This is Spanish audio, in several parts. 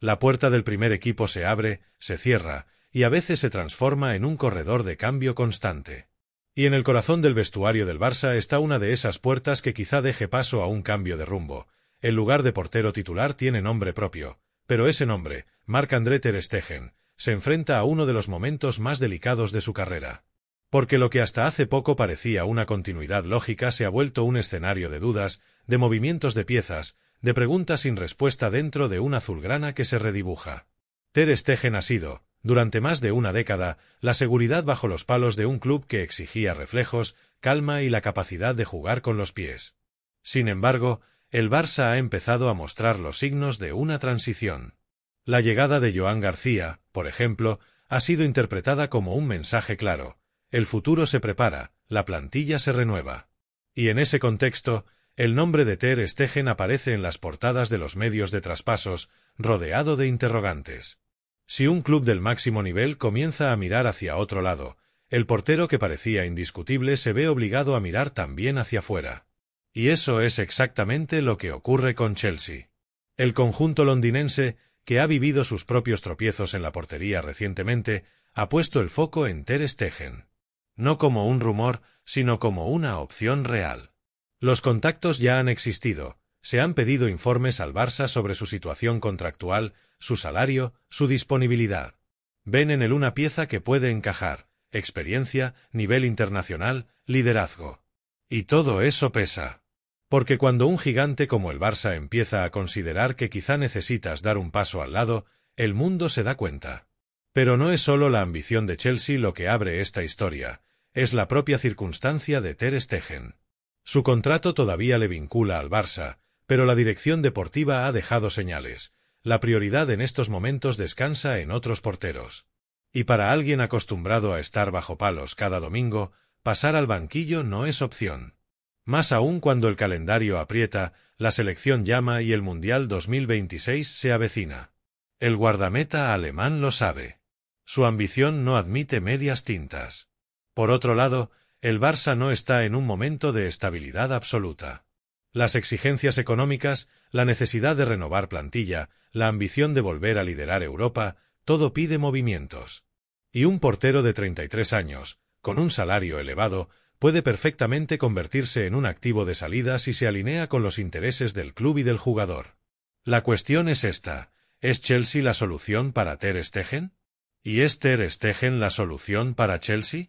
La puerta del primer equipo se abre, se cierra, y a veces se transforma en un corredor de cambio constante. Y en el corazón del vestuario del Barça está una de esas puertas que quizá deje paso a un cambio de rumbo. El lugar de portero titular tiene nombre propio, pero ese nombre, Marc-André ter Stegen, se enfrenta a uno de los momentos más delicados de su carrera. Porque lo que hasta hace poco parecía una continuidad lógica se ha vuelto un escenario de dudas, de movimientos de piezas, de preguntas sin respuesta dentro de un azulgrana que se redibuja. Ter Stegen ha sido, durante más de una década, la seguridad bajo los palos de un club que exigía reflejos, calma y la capacidad de jugar con los pies. Sin embargo, el Barça ha empezado a mostrar los signos de una transición. La llegada de Joan García, por ejemplo, ha sido interpretada como un mensaje claro: el futuro se prepara, la plantilla se renueva. Y en ese contexto, el nombre de Ter Stegen aparece en las portadas de los medios de traspasos, rodeado de interrogantes. Si un club del máximo nivel comienza a mirar hacia otro lado, el portero que parecía indiscutible se ve obligado a mirar también hacia fuera. Y eso es exactamente lo que ocurre con Chelsea. El conjunto londinense, que ha vivido sus propios tropiezos en la portería recientemente, ha puesto el foco en Ter Stegen. No como un rumor, sino como una opción real. Los contactos ya han existido, se han pedido informes al Barça sobre su situación contractual, su salario, su disponibilidad. Ven en él una pieza que puede encajar: experiencia, nivel internacional, liderazgo. Y todo eso pesa. Porque cuando un gigante como el Barça empieza a considerar que quizá necesitas dar un paso al lado, el mundo se da cuenta. Pero no es solo la ambición de Chelsea lo que abre esta historia, es la propia circunstancia de Ter Stegen. Su contrato todavía le vincula al Barça, pero la dirección deportiva ha dejado señales. La prioridad en estos momentos descansa en otros porteros. Y para alguien acostumbrado a estar bajo palos cada domingo, pasar al banquillo no es opción. Más aún cuando el calendario aprieta, la selección llama y el Mundial 2026 se avecina. El guardameta alemán lo sabe. Su ambición no admite medias tintas. Por otro lado, el Barça no está en un momento de estabilidad absoluta. Las exigencias económicas, la necesidad de renovar plantilla, la ambición de volver a liderar Europa, todo pide movimientos. Y un portero de 33 años, con un salario elevado, puede perfectamente convertirse en un activo de salida si se alinea con los intereses del club y del jugador. La cuestión es esta: ¿es Chelsea la solución para Ter Stegen? ¿Y es Ter Stegen la solución para Chelsea?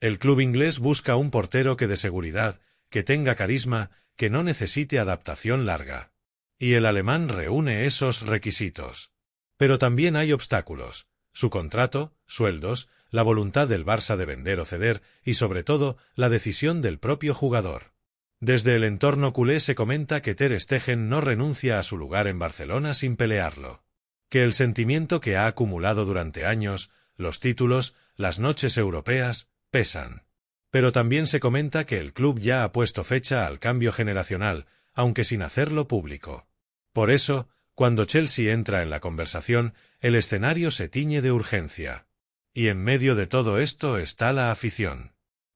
El club inglés busca un portero que dé seguridad, que tenga carisma, que no necesite adaptación larga. Y el alemán reúne esos requisitos. Pero también hay obstáculos: su contrato, sueldos, la voluntad del Barça de vender o ceder, y sobre todo, la decisión del propio jugador. Desde el entorno culé se comenta que Ter Stegen no renuncia a su lugar en Barcelona sin pelearlo. Que el sentimiento que ha acumulado durante años, los títulos, las noches europeas, pesan. Pero también se comenta que el club ya ha puesto fecha al cambio generacional, aunque sin hacerlo público. Por eso, cuando Chelsea entra en la conversación, el escenario se tiñe de urgencia. Y en medio de todo esto está la afición.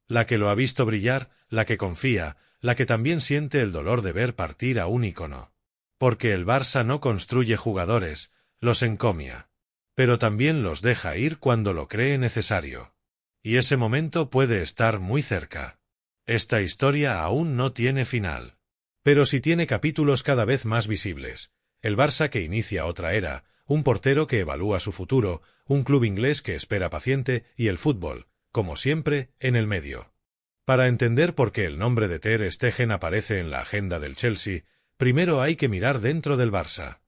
La que lo ha visto brillar, la que confía, la que también siente el dolor de ver partir a un ícono. Porque el Barça no construye jugadores, los encomia. Pero también los deja ir cuando lo cree necesario. Y ese momento puede estar muy cerca. Esta historia aún no tiene final. Pero sí tiene capítulos cada vez más visibles. El Barça que inicia otra era, un portero que evalúa su futuro, un club inglés que espera paciente y el fútbol, como siempre, en el medio. Para entender por qué el nombre de Ter Stegen aparece en la agenda del Chelsea, primero hay que mirar dentro del Barça.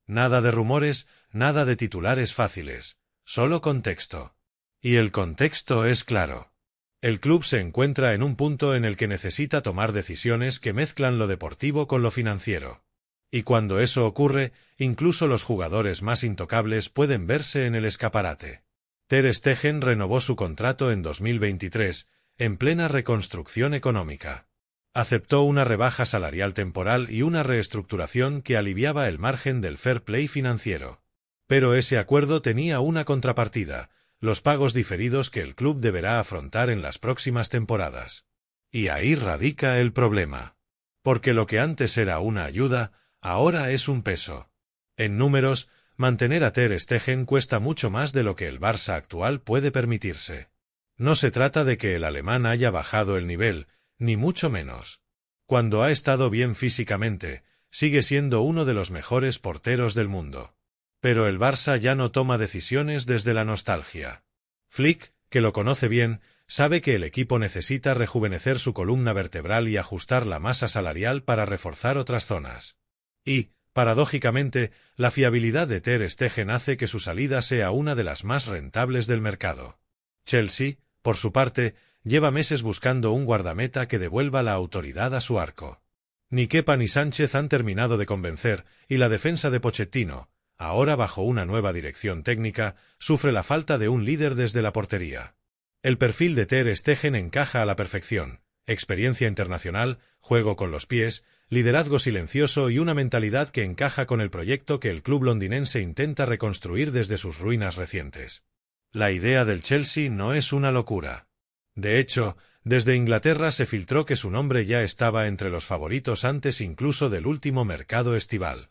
Nada de rumores, nada de titulares fáciles, solo contexto. Y el contexto es claro. El club se encuentra en un punto en el que necesita tomar decisiones que mezclan lo deportivo con lo financiero. Y cuando eso ocurre, incluso los jugadores más intocables pueden verse en el escaparate. Ter Stegen renovó su contrato en 2023, en plena reconstrucción económica. Aceptó una rebaja salarial temporal y una reestructuración que aliviaba el margen del fair play financiero. Pero ese acuerdo tenía una contrapartida: los pagos diferidos que el club deberá afrontar en las próximas temporadas. Y ahí radica el problema. Porque lo que antes era una ayuda, ahora es un peso. En números, mantener a Ter Stegen cuesta mucho más de lo que el Barça actual puede permitirse. No se trata de que el alemán haya bajado el nivel, ni mucho menos. Cuando ha estado bien físicamente, sigue siendo uno de los mejores porteros del mundo. Pero el Barça ya no toma decisiones desde la nostalgia. Flick, que lo conoce bien, sabe que el equipo necesita rejuvenecer su columna vertebral y ajustar la masa salarial para reforzar otras zonas. Y, paradójicamente, la fiabilidad de Ter Stegen hace que su salida sea una de las más rentables del mercado. Chelsea, por su parte, lleva meses buscando un guardameta que devuelva la autoridad a su arco. Ni Kepa ni Sánchez han terminado de convencer, y la defensa de Pochettino, ahora bajo una nueva dirección técnica, sufre la falta de un líder desde la portería. El perfil de Ter Stegen encaja a la perfección: experiencia internacional, juego con los pies, liderazgo silencioso y una mentalidad que encaja con el proyecto que el club londinense intenta reconstruir desde sus ruinas recientes. La idea del Chelsea no es una locura. De hecho, desde Inglaterra se filtró que su nombre ya estaba entre los favoritos antes incluso del último mercado estival.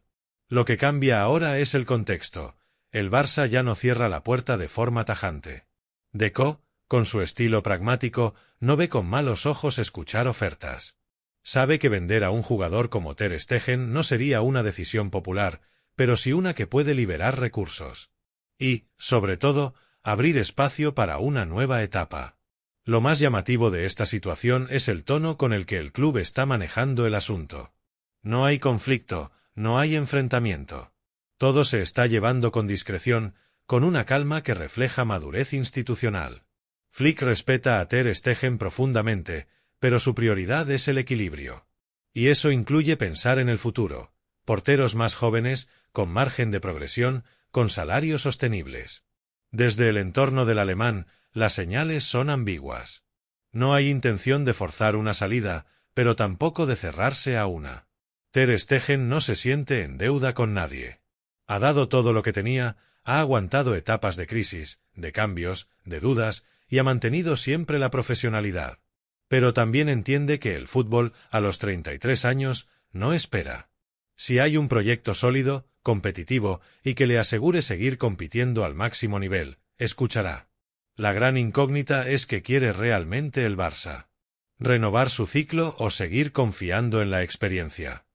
Lo que cambia ahora es el contexto. El Barça ya no cierra la puerta de forma tajante. Deco, con su estilo pragmático, no ve con malos ojos escuchar ofertas. Sabe que vender a un jugador como Ter Stegen no sería una decisión popular, pero sí una que puede liberar recursos. Y, sobre todo, abrir espacio para una nueva etapa. Lo más llamativo de esta situación es el tono con el que el club está manejando el asunto. No hay conflicto, no hay enfrentamiento. Todo se está llevando con discreción, con una calma que refleja madurez institucional. Flick respeta a Ter Stegen profundamente, pero su prioridad es el equilibrio. Y eso incluye pensar en el futuro: porteros más jóvenes, con margen de progresión, con salarios sostenibles. Desde el entorno del alemán, las señales son ambiguas. No hay intención de forzar una salida, pero tampoco de cerrarse a una. Ter Stegen no se siente en deuda con nadie. Ha dado todo lo que tenía, ha aguantado etapas de crisis, de cambios, de dudas, y ha mantenido siempre la profesionalidad. Pero también entiende que el fútbol, a los 33 años, no espera. Si hay un proyecto sólido, competitivo, y que le asegure seguir compitiendo al máximo nivel, escuchará. La gran incógnita es qué quiere realmente el Barça: renovar su ciclo o seguir confiando en la experiencia.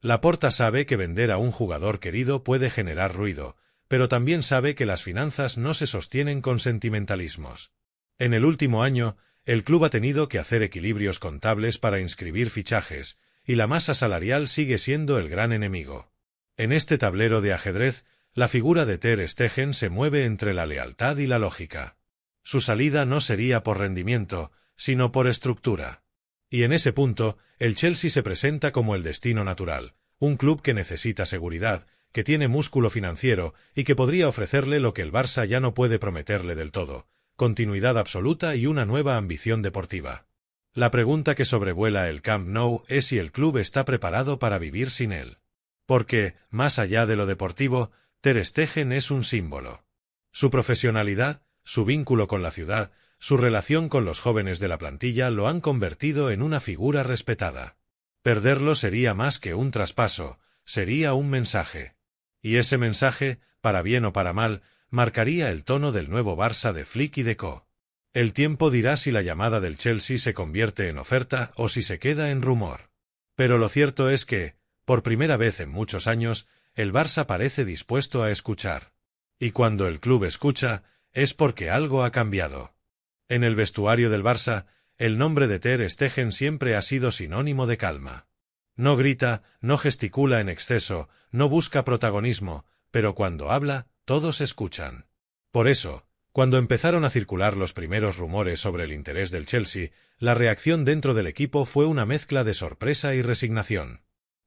Laporta sabe que vender a un jugador querido puede generar ruido, pero también sabe que las finanzas no se sostienen con sentimentalismos. En el último año, el club ha tenido que hacer equilibrios contables para inscribir fichajes, y la masa salarial sigue siendo el gran enemigo. En este tablero de ajedrez, la figura de Ter Stegen se mueve entre la lealtad y la lógica. Su salida no sería por rendimiento, sino por estructura. Y en ese punto, el Chelsea se presenta como el destino natural: un club que necesita seguridad, que tiene músculo financiero y que podría ofrecerle lo que el Barça ya no puede prometerle del todo: continuidad absoluta y una nueva ambición deportiva. La pregunta que sobrevuela el Camp Nou es si el club está preparado para vivir sin él. Porque, más allá de lo deportivo, Ter Stegen es un símbolo. Su profesionalidad, su vínculo con la ciudad, su relación con los jóvenes de la plantilla lo han convertido en una figura respetada. Perderlo sería más que un traspaso, sería un mensaje. Y ese mensaje, para bien o para mal, marcaría el tono del nuevo Barça de Flick y Deco. El tiempo dirá si la llamada del Chelsea se convierte en oferta o si se queda en rumor. Pero lo cierto es que, por primera vez en muchos años, el Barça parece dispuesto a escuchar. Y cuando el club escucha, es porque algo ha cambiado. En el vestuario del Barça, el nombre de Ter Stegen siempre ha sido sinónimo de calma. No grita, no gesticula en exceso, no busca protagonismo, pero cuando habla, todos escuchan. Por eso, cuando empezaron a circular los primeros rumores sobre el interés del Chelsea, la reacción dentro del equipo fue una mezcla de sorpresa y resignación.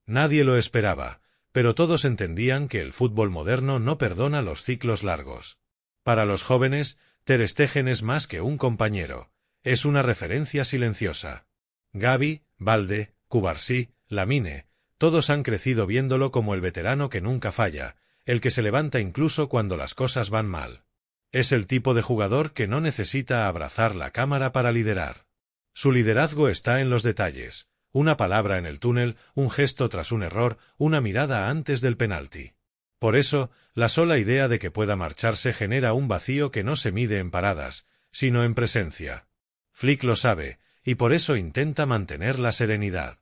Nadie lo esperaba, pero todos entendían que el fútbol moderno no perdona los ciclos largos. Para los jóvenes, Ter Stegen es más que un compañero, es una referencia silenciosa. Gavi, Balde, Cubarsí, Lamine, todos han crecido viéndolo como el veterano que nunca falla, el que se levanta incluso cuando las cosas van mal. Es el tipo de jugador que no necesita abrazar la cámara para liderar. Su liderazgo está en los detalles: una palabra en el túnel, un gesto tras un error, una mirada antes del penalti. Por eso, la sola idea de que pueda marcharse genera un vacío que no se mide en paradas, sino en presencia. Flick lo sabe, y por eso intenta mantener la serenidad.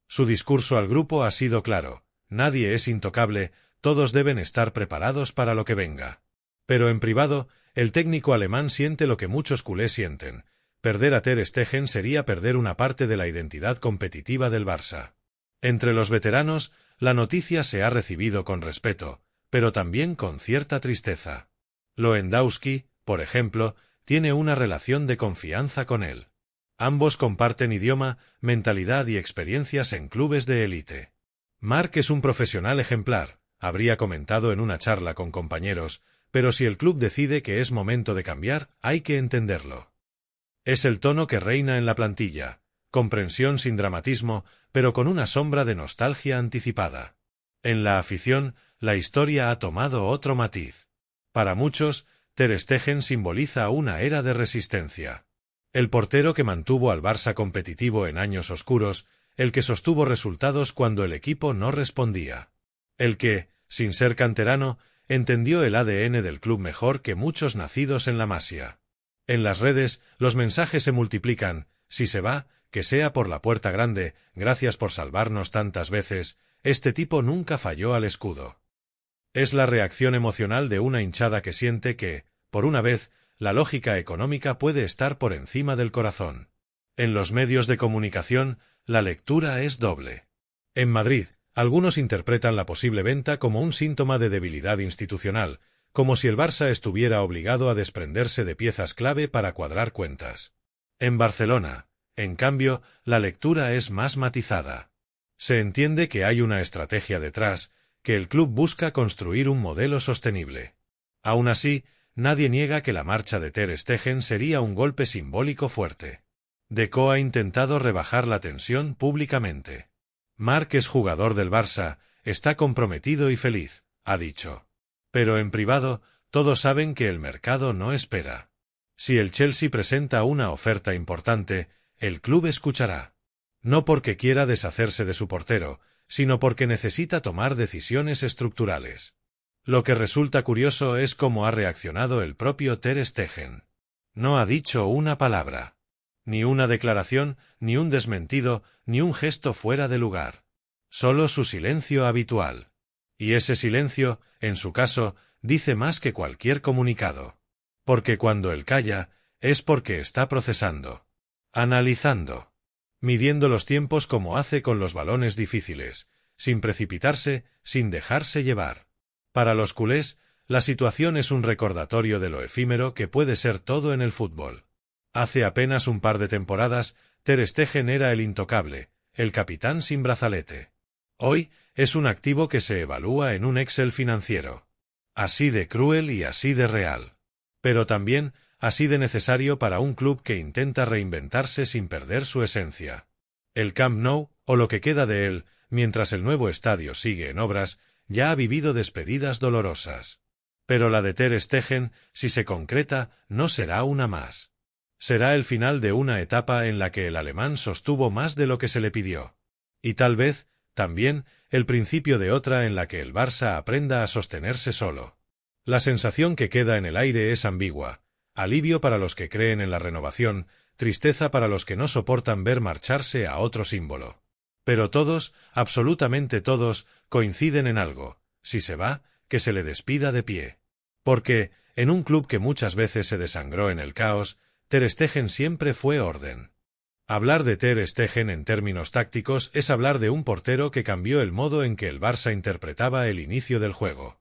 Su discurso al grupo ha sido claro: nadie es intocable, todos deben estar preparados para lo que venga. Pero en privado, el técnico alemán siente lo que muchos culés sienten: perder a Ter Stegen sería perder una parte de la identidad competitiva del Barça. Entre los veteranos, la noticia se ha recibido con respeto, pero también con cierta tristeza. Lewandowski, por ejemplo, tiene una relación de confianza con él. Ambos comparten idioma, mentalidad y experiencias en clubes de élite. Mark es un profesional ejemplar, habría comentado en una charla con compañeros, pero si el club decide que es momento de cambiar, hay que entenderlo. Es el tono que reina en la plantilla: comprensión sin dramatismo, pero con una sombra de nostalgia anticipada. En la afición, la historia ha tomado otro matiz. Para muchos, Ter Stegen simboliza una era de resistencia. El portero que mantuvo al Barça competitivo en años oscuros, el que sostuvo resultados cuando el equipo no respondía. El que, sin ser canterano, entendió el ADN del club mejor que muchos nacidos en la Masia. En las redes, los mensajes se multiplican: si se va, que sea por la puerta grande, gracias por salvarnos tantas veces, este tipo nunca falló al escudo. Es la reacción emocional de una hinchada que siente que, por una vez, la lógica económica puede estar por encima del corazón. En los medios de comunicación, la lectura es doble. En Madrid, algunos interpretan la posible venta como un síntoma de debilidad institucional, como si el Barça estuviera obligado a desprenderse de piezas clave para cuadrar cuentas. En Barcelona, en cambio, la lectura es más matizada. Se entiende que hay una estrategia detrás, que el club busca construir un modelo sostenible. Aún así, nadie niega que la marcha de Ter Stegen sería un golpe simbólico fuerte. Deco ha intentado rebajar la tensión públicamente. Mark es jugador del Barça, está comprometido y feliz, ha dicho. Pero en privado, todos saben que el mercado no espera. Si el Chelsea presenta una oferta importante, el club escuchará. No porque quiera deshacerse de su portero, sino porque necesita tomar decisiones estructurales. Lo que resulta curioso es cómo ha reaccionado el propio Ter Stegen. No ha dicho una palabra. Ni una declaración, ni un desmentido, ni un gesto fuera de lugar. Solo su silencio habitual. Y ese silencio, en su caso, dice más que cualquier comunicado. Porque cuando él calla, es porque está procesando. Analizando. Midiendo los tiempos como hace con los balones difíciles, sin precipitarse, sin dejarse llevar. Para los culés, la situación es un recordatorio de lo efímero que puede ser todo en el fútbol. Hace apenas un par de temporadas, Ter Stegen era el intocable, el capitán sin brazalete. Hoy, es un activo que se evalúa en un Excel financiero. Así de cruel y así de real. Pero también, así de necesario para un club que intenta reinventarse sin perder su esencia. El Camp Nou, o lo que queda de él, mientras el nuevo estadio sigue en obras, ya ha vivido despedidas dolorosas. Pero la de Ter Stegen, si se concreta, no será una más. Será el final de una etapa en la que el alemán sostuvo más de lo que se le pidió. Y tal vez, también, el principio de otra en la que el Barça aprenda a sostenerse solo. La sensación que queda en el aire es ambigua: alivio para los que creen en la renovación, tristeza para los que no soportan ver marcharse a otro símbolo. Pero todos, absolutamente todos, coinciden en algo: si se va, que se le despida de pie. Porque, en un club que muchas veces se desangró en el caos, Ter Stegen siempre fue orden. Hablar de Ter Stegen en términos tácticos es hablar de un portero que cambió el modo en que el Barça interpretaba el inicio del juego.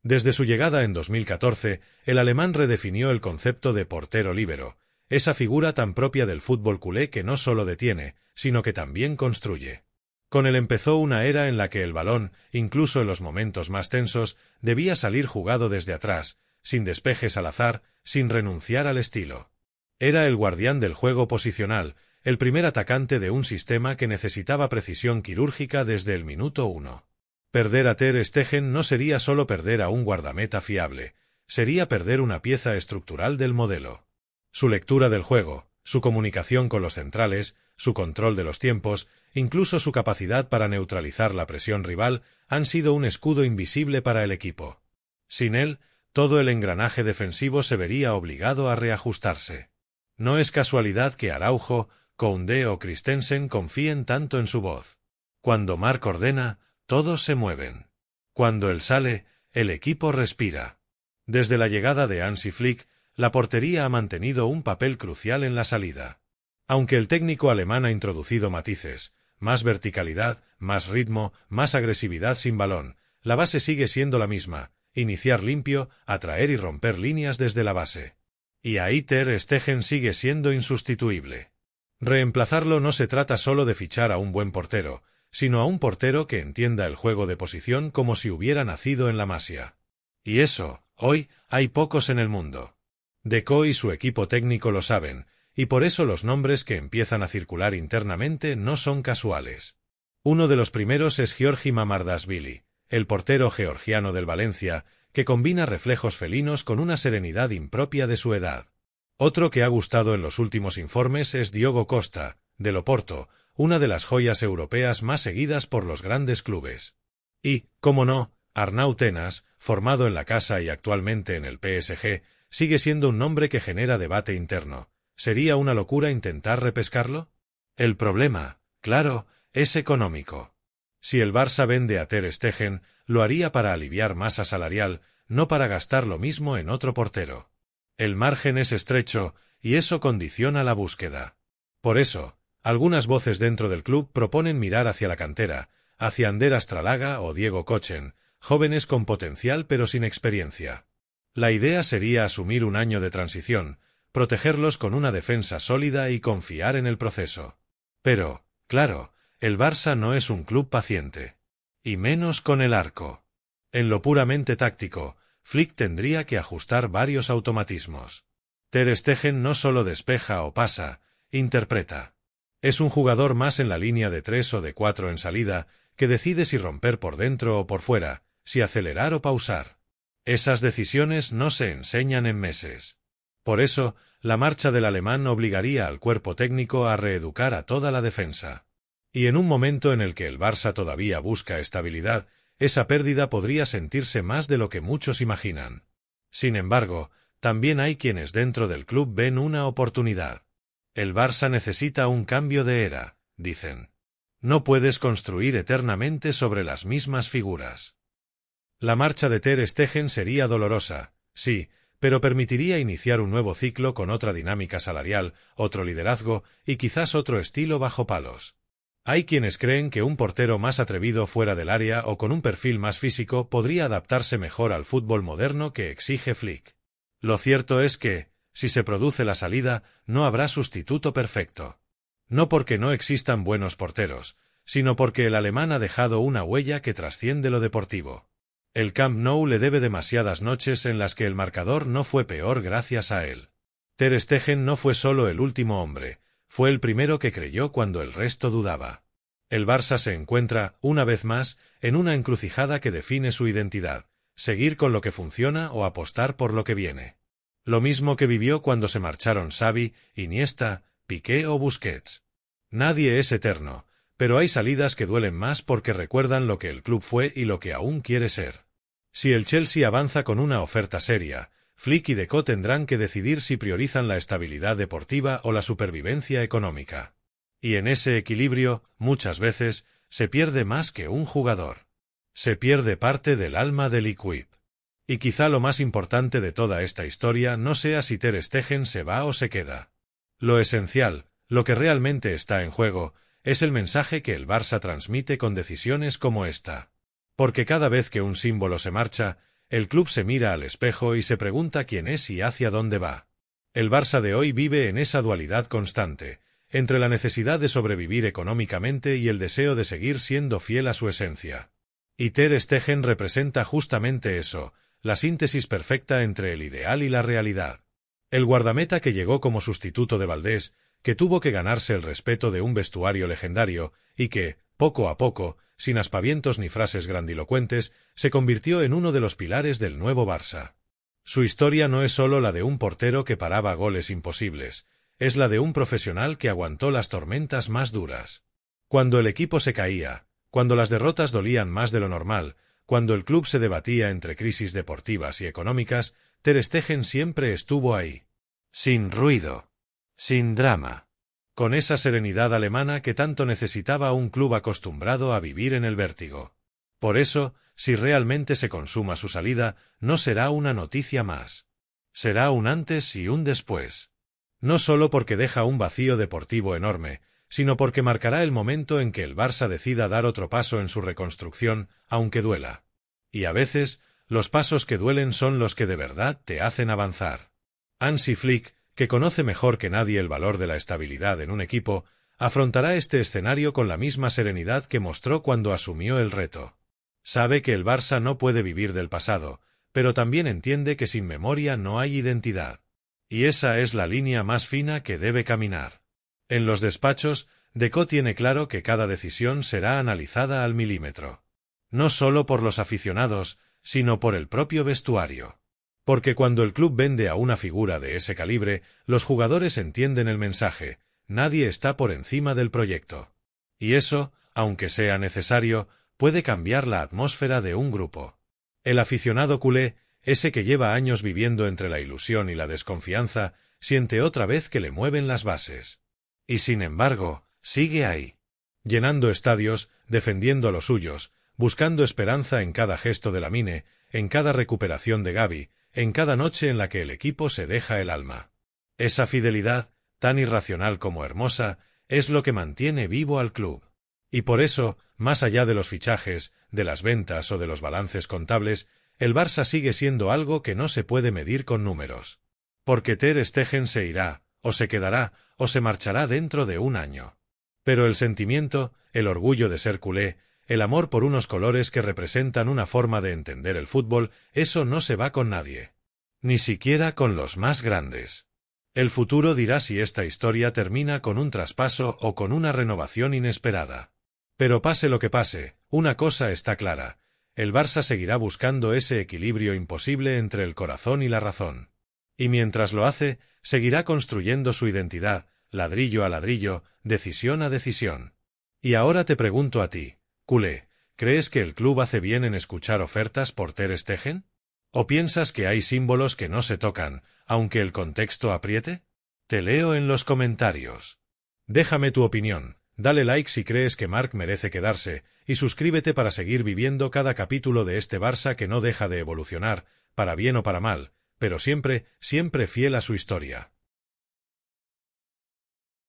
Desde su llegada en 2014, el alemán redefinió el concepto de portero líbero, esa figura tan propia del fútbol culé que no solo detiene, sino que también construye. Con él empezó una era en la que el balón, incluso en los momentos más tensos, debía salir jugado desde atrás, sin despejes al azar, sin renunciar al estilo. Era el guardián del juego posicional, el primer atacante de un sistema que necesitaba precisión quirúrgica desde el minuto 1. Perder a Ter Stegen no sería solo perder a un guardameta fiable, sería perder una pieza estructural del modelo. Su lectura del juego, su comunicación con los centrales, su control de los tiempos, incluso su capacidad para neutralizar la presión rival, han sido un escudo invisible para el equipo. Sin él, todo el engranaje defensivo se vería obligado a reajustarse. No es casualidad que Araujo, Koundé o Christensen confíen tanto en su voz. Cuando Marc ordena, todos se mueven. Cuando él sale, el equipo respira. Desde la llegada de Hansi Flick, la portería ha mantenido un papel crucial en la salida. Aunque el técnico alemán ha introducido matices, más verticalidad, más ritmo, más agresividad sin balón, la base sigue siendo la misma: iniciar limpio, atraer y romper líneas desde la base. Y ahí Ter Stegen sigue siendo insustituible. Reemplazarlo no se trata solo de fichar a un buen portero, sino a un portero que entienda el juego de posición como si hubiera nacido en la Masia. Y eso, hoy, hay pocos en el mundo. Deco y su equipo técnico lo saben, y por eso los nombres que empiezan a circular internamente no son casuales. Uno de los primeros es Giorgi Mamardashvili, el portero georgiano del Valencia, que combina reflejos felinos con una serenidad impropia de su edad. Otro que ha gustado en los últimos informes es Diogo Costa, del Oporto, una de las joyas europeas más seguidas por los grandes clubes. Y, cómo no, Arnau Tenas, formado en la casa y actualmente en el PSG, sigue siendo un nombre que genera debate interno. ¿Sería una locura intentar repescarlo? El problema, claro, es económico. Si el Barça vende a Ter Stegen, lo haría para aliviar masa salarial, no para gastar lo mismo en otro portero. El margen es estrecho, y eso condiciona la búsqueda. Por eso, algunas voces dentro del club proponen mirar hacia la cantera, hacia Ander Astralaga o Diego Kochen, jóvenes con potencial pero sin experiencia. La idea sería asumir un año de transición, protegerlos con una defensa sólida y confiar en el proceso. Pero, claro, el Barça no es un club paciente. Y menos con el arco. En lo puramente táctico, Flick tendría que ajustar varios automatismos. Ter Stegen no solo despeja o pasa, interpreta. Es un jugador más en la línea de 3 o de 4 en salida, que decide si romper por dentro o por fuera, si acelerar o pausar. Esas decisiones no se enseñan en meses. Por eso, la marcha del alemán obligaría al cuerpo técnico a reeducar a toda la defensa. Y en un momento en el que el Barça todavía busca estabilidad, esa pérdida podría sentirse más de lo que muchos imaginan. Sin embargo, también hay quienes dentro del club ven una oportunidad. El Barça necesita un cambio de era, dicen. No puedes construir eternamente sobre las mismas figuras. La marcha de Ter Stegen sería dolorosa, sí, pero permitiría iniciar un nuevo ciclo con otra dinámica salarial, otro liderazgo y quizás otro estilo bajo palos. Hay quienes creen que un portero más atrevido fuera del área o con un perfil más físico podría adaptarse mejor al fútbol moderno que exige Flick. Lo cierto es que, si se produce la salida, no habrá sustituto perfecto. No porque no existan buenos porteros, sino porque el alemán ha dejado una huella que trasciende lo deportivo. El Camp Nou le debe demasiadas noches en las que el marcador no fue peor gracias a él. Ter Stegen no fue solo el último hombre, fue el primero que creyó cuando el resto dudaba. El Barça se encuentra, una vez más, en una encrucijada que define su identidad: seguir con lo que funciona o apostar por lo que viene. Lo mismo que vivió cuando se marcharon Xavi, Iniesta, Piqué o Busquets. Nadie es eterno, pero hay salidas que duelen más porque recuerdan lo que el club fue y lo que aún quiere ser. Si el Chelsea avanza con una oferta seria, Flick y Deco tendrán que decidir si priorizan la estabilidad deportiva o la supervivencia económica. Y en ese equilibrio, muchas veces, se pierde más que un jugador. Se pierde parte del alma del equipo. Y quizá lo más importante de toda esta historia no sea si Ter Stegen se va o se queda. Lo esencial, lo que realmente está en juego, es el mensaje que el Barça transmite con decisiones como esta. Porque cada vez que un símbolo se marcha, el club se mira al espejo y se pregunta quién es y hacia dónde va. El Barça de hoy vive en esa dualidad constante, entre la necesidad de sobrevivir económicamente y el deseo de seguir siendo fiel a su esencia. Y Ter Stegen representa justamente eso, la síntesis perfecta entre el ideal y la realidad. El guardameta que llegó como sustituto de Valdés, que tuvo que ganarse el respeto de un vestuario legendario, y que, poco a poco, sin aspavientos ni frases grandilocuentes, se convirtió en uno de los pilares del nuevo Barça. Su historia no es solo la de un portero que paraba goles imposibles, es la de un profesional que aguantó las tormentas más duras. Cuando el equipo se caía, cuando las derrotas dolían más de lo normal, cuando el club se debatía entre crisis deportivas y económicas, Ter Stegen siempre estuvo ahí. Sin ruido. Sin drama. Con esa serenidad alemana que tanto necesitaba un club acostumbrado a vivir en el vértigo. Por eso, si realmente se consuma su salida, no será una noticia más. Será un antes y un después. No solo porque deja un vacío deportivo enorme, sino porque marcará el momento en que el Barça decida dar otro paso en su reconstrucción, aunque duela. Y a veces, los pasos que duelen son los que de verdad te hacen avanzar. Hansi Flick, que conoce mejor que nadie el valor de la estabilidad en un equipo, afrontará este escenario con la misma serenidad que mostró cuando asumió el reto. Sabe que el Barça no puede vivir del pasado, pero también entiende que sin memoria no hay identidad. Y esa es la línea más fina que debe caminar. En los despachos, Deco tiene claro que cada decisión será analizada al milímetro. No solo por los aficionados, sino por el propio vestuario. Porque cuando el club vende a una figura de ese calibre, los jugadores entienden el mensaje: nadie está por encima del proyecto. Y eso, aunque sea necesario, puede cambiar la atmósfera de un grupo. El aficionado culé, ese que lleva años viviendo entre la ilusión y la desconfianza, siente otra vez que le mueven las bases. Y sin embargo, sigue ahí. Llenando estadios, defendiendo a los suyos, buscando esperanza en cada gesto de Lamine, en cada recuperación de Gavi, en cada noche en la que el equipo se deja el alma. Esa fidelidad, tan irracional como hermosa, es lo que mantiene vivo al club. Y por eso, más allá de los fichajes, de las ventas o de los balances contables, el Barça sigue siendo algo que no se puede medir con números. Porque Ter Stegen se irá, o se quedará, o se marchará dentro de un año. Pero el sentimiento, el orgullo de ser culé, el amor por unos colores que representan una forma de entender el fútbol, eso no se va con nadie. Ni siquiera con los más grandes. El futuro dirá si esta historia termina con un traspaso o con una renovación inesperada. Pero pase lo que pase, una cosa está clara: el Barça seguirá buscando ese equilibrio imposible entre el corazón y la razón. Y mientras lo hace, seguirá construyendo su identidad, ladrillo a ladrillo, decisión a decisión. Y ahora te pregunto a ti, culé, ¿crees que el club hace bien en escuchar ofertas por Ter Stegen? ¿O piensas que hay símbolos que no se tocan, aunque el contexto apriete? Te leo en los comentarios. Déjame tu opinión, dale like si crees que Marc merece quedarse, y suscríbete para seguir viviendo cada capítulo de este Barça que no deja de evolucionar, para bien o para mal, pero siempre, siempre fiel a su historia.